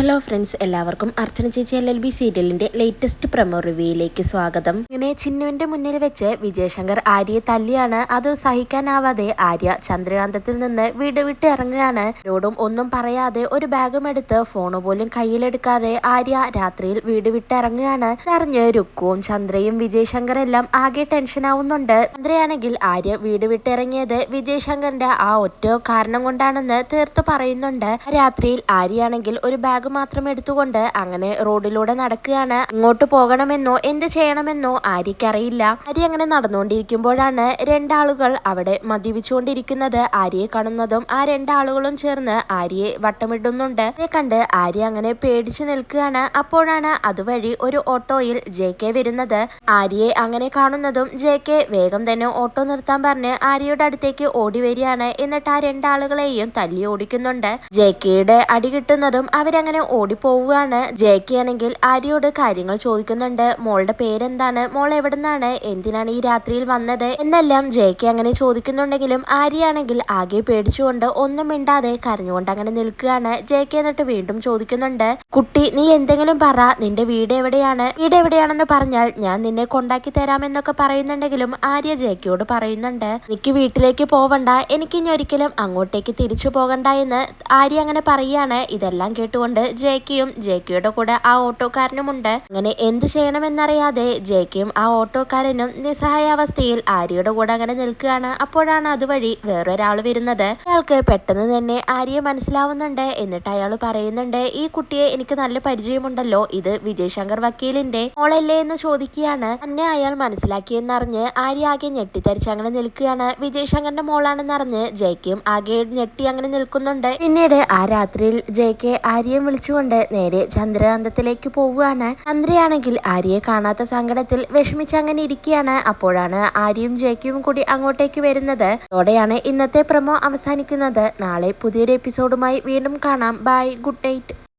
Hello friends, എല്ലാവർക്കും അർച്ചന ചേച്ചി LLB സീരിയലിന്റെ ലേറ്റസ്റ്റ് പ്രൊമോ റിവ്യൂയിലേക്ക് സ്വാഗതം. ഇങ്ങനെ ചിന്നുവിന്റെ മുന്നിൽ വെച്ച് വിജയശങ്കർ ആര്യയെ തല്ലിയാണ്. അത് സഹിക്കാനാവാതെ ആര്യ ചന്ദ്രകാന്തത്തിൽ നിന്ന് വീട് വിട്ട് ഇറങ്ങുകയാണ്. ോടും ഒന്നും പറയാതെ ഒരു ബാഗും എടുത്ത് ഫോണ് പോലും കയ്യിലെടുക്കാതെ ആര്യ രാത്രിയിൽ വീട് വിട്ട് ഇറങ്ങുകയാണ്. അറിഞ്ഞ് രുക്കുവും ചന്ദ്രയും വിജയശങ്കർ എല്ലാം ആകെ ടെൻഷൻ ആവുന്നുണ്ട്. ചന്ദ്രയാണെങ്കിൽ ആര്യ വീട് വിട്ടിറങ്ങിയത് വിജയശങ്കറിന്റെ ആ ഒറ്റ കാരണം കൊണ്ടാണെന്ന് തീർത്ത് പറയുന്നുണ്ട്. രാത്രിയിൽ ആര്യയാണെങ്കിൽ ഒരു ബാഗ് മാത്രം എടുത്തുകൊണ്ട് അങ്ങനെ റോഡിലൂടെ നടക്കുകയാണ്. അങ്ങോട്ട് പോകണമെന്നോ എന്ത് ചെയ്യണമെന്നോ ആര്യക്കറിയില്ല. ആര്യ അങ്ങനെ നടന്നുകൊണ്ടിരിക്കുമ്പോഴാണ് രണ്ടാളുകൾ അവിടെ മദ്യപിച്ചുകൊണ്ടിരിക്കുന്നത് ആര്യയെ കാണുന്നതും ആ രണ്ടാളുകളും ചേർന്ന് ആര്യയെ വട്ടമിടുന്നുണ്ട്. അവരെ കണ്ട് ആര്യ അങ്ങനെ പേടിച്ചു നിൽക്കുകയാണ്. അപ്പോഴാണ് അതുവഴി ഒരു ഓട്ടോയിൽ JK വരുന്നത്. ആര്യയെ അങ്ങനെ കാണുന്നതും JK വേഗം തന്നെ ഓട്ടോ നിർത്താൻ പറഞ്ഞ് ആര്യയുടെ അടുത്തേക്ക് ഓടി വരികയാണ്. എന്നിട്ട് ആ രണ്ടാളുകളെയും തല്ലി ഓടിക്കുന്നുണ്ട്. JKയുടെ അടി കിട്ടുന്നതും അവരങ്ങനെ ഓടിപ്പോവുകയാണ്. JK ആണെങ്കിൽ ആര്യയോട് കാര്യങ്ങൾ ചോദിക്കുന്നുണ്ട്. മോളുടെ പേരെന്താണ്, മോൾ എവിടുന്നാണ്, എന്തിനാണ് ഈ രാത്രിയിൽ വന്നത് എന്നെല്ലാം JK അങ്ങനെ ചോദിക്കുന്നുണ്ടെങ്കിലും ആര്യയാണെങ്കിൽ ആകെ പേടിച്ചുകൊണ്ട് ഒന്നും മിണ്ടാതെ കരഞ്ഞുകൊണ്ട് അങ്ങനെ നിൽക്കുകയാണ്. JK എന്നിട്ട് വീണ്ടും ചോദിക്കുന്നുണ്ട്, കുട്ടി നീ എന്തെങ്കിലും പറ, നിന്റെ വീട് എവിടെയാണെന്ന് പറഞ്ഞാൽ ഞാൻ നിന്നെ കൊണ്ടാക്കി തരാമെന്നൊക്കെ പറയുന്നുണ്ടെങ്കിലും ആര്യ JKയോട് പറയുന്നുണ്ട്, എനിക്ക് വീട്ടിലേക്ക് പോവണ്ട, എനിക്ക് ഇനി ഒരിക്കലും അങ്ങോട്ടേക്ക് തിരിച്ചു പോകണ്ട എന്ന് ആര്യ അങ്ങനെ പറയുകയാണ്. ഇതെല്ലാം കേട്ടുകൊണ്ട് JKയും JKയുടെ കൂടെ ആ ഓട്ടോക്കാരനുമുണ്ട്. അങ്ങനെ എന്ത് ചെയ്യണമെന്നറിയാതെ JKയും ആ ഓട്ടോക്കാരനും നിസ്സഹായാവസ്ഥയിൽ ആര്യയുടെ കൂടെ അങ്ങനെ നിൽക്കുകയാണ്. അപ്പോഴാണ് അതുവഴി വേറൊരാൾ വരുന്നത്. അയാൾക്ക് പെട്ടെന്ന് തന്നെ ആര്യയെ മനസ്സിലാവുന്നുണ്ട്. എന്നിട്ട് അയാൾ പറയുന്നുണ്ട്, ഈ കുട്ടിയെ എനിക്ക് നല്ല പരിചയമുണ്ടല്ലോ, ഇത് വിജയശങ്കർ വക്കീലിന്റെ മോളല്ലേ എന്ന് ചോദിക്കുകയാണ്. തന്നെ അയാൾ മനസ്സിലാക്കിയെന്നറിഞ്ഞ് ആര്യ ആകെ ഞെട്ടിത്തരിച്ച് അങ്ങനെ നിൽക്കുകയാണ്. വിജയശങ്കറിന്റെ മോളാണെന്നറിഞ്ഞ് JKയും ആകെ ഞെട്ടി അങ്ങനെ നിൽക്കുന്നുണ്ട്. പിന്നീട് ആ രാത്രിയിൽ JK ആര്യയെ വിളിച്ചുകൊണ്ട് നേരെ ചന്ദ്രകാന്തത്തിലേക്ക് പോവുകയാണ്. ചന്ദ്രയാണെങ്കിൽ ആര്യയെ കാണാത്ത സങ്കടത്തിൽ വിഷമിച്ച് അങ്ങനെ ഇരിക്കുകയാണ്. അപ്പോഴാണ് ആര്യയും JKയും കൂടി അങ്ങോട്ടേക്ക് വരുന്നത്. അതോടെയാണ് ഇന്നത്തെ പ്രൊമോ അവസാനിക്കുന്നത്. നാളെ പുതിയൊരു എപ്പിസോഡുമായി വീണ്ടും കാണാം. Bye, good night.